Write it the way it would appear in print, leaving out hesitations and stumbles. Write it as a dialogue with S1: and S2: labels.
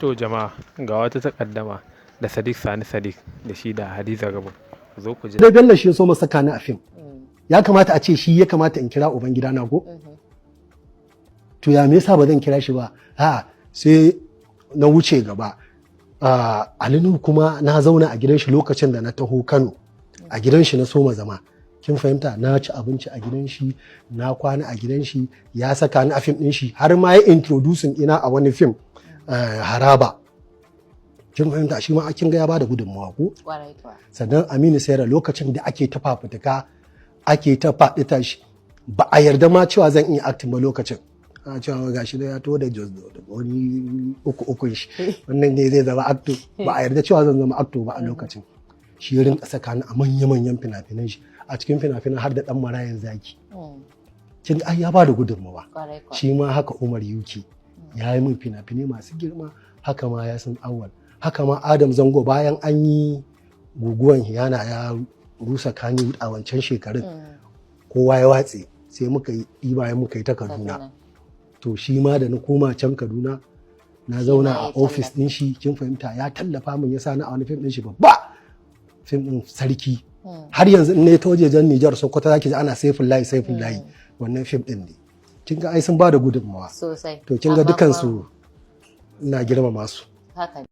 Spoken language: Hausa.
S1: To jama'a ga wata takaddama da Sadiq Sani Sadiq da shi da Hadiza Gabo. Zo ku ji.
S2: Dai Bello shi ya so masa saka ni a fim. Ya kamata a ce shi ya kamata in kira uban gida na ko? To ya me yasa ba zan kira shi ba? Sai na wuce gaba. Alinu kuma na zauna a gidan shi lokacin da na taho Kano. A gidan shi na soma zama. Kin fahimta, na ci abinci a gidan shi, na kwana a gidan shi, ya saka ni a fim din shi, har ma ya introducing ina a wani fim Haraba. Kin fahimta, shi ma kin ga ya bada gudunmawa ko? Sannan Aminu Saira lokacin da ake ta fafutuka, ake ta faɗi tashi, ba a yarda ma cewa zan iya acting ba lokacin. A cewa gashi da ya to da wani uku shi, wannan ne zai zama actor. Ba a yarda cewa zan zama actor ba a lokacin. Shi ya rinka saka ni a manya-manyan fina-finan shi, a cikin fina-finan har da ɗan marayan zaki. Kin ai ya bada gudunmawa. Shi ma haka Umar UK ya yi min fina-finai masu girma, haka ma Yasin Awwal, haka ma Adam Zango bayan an yi guguwan hiyana ya rusa Kani a wancan shekarun. Kowa ya watse sai muka yi ɗibaye muka yi ta Kaduna. To shi ma da na koma can Kaduna na zauna a ofis ɗin shi, kin fahimta, ya tallafa min ya sa ni a wani fim ɗin shi babba. Fim ɗin Sarki. Har yanzu in ne ta wajejen Nijar Sokoto zaki ji ana Saifullahi wannan fim ɗin ne. Kin ga ai sun ba da gudunmawa.
S3: Sosai.
S2: To kin ga dukansu ina girmama su.
S3: Haka.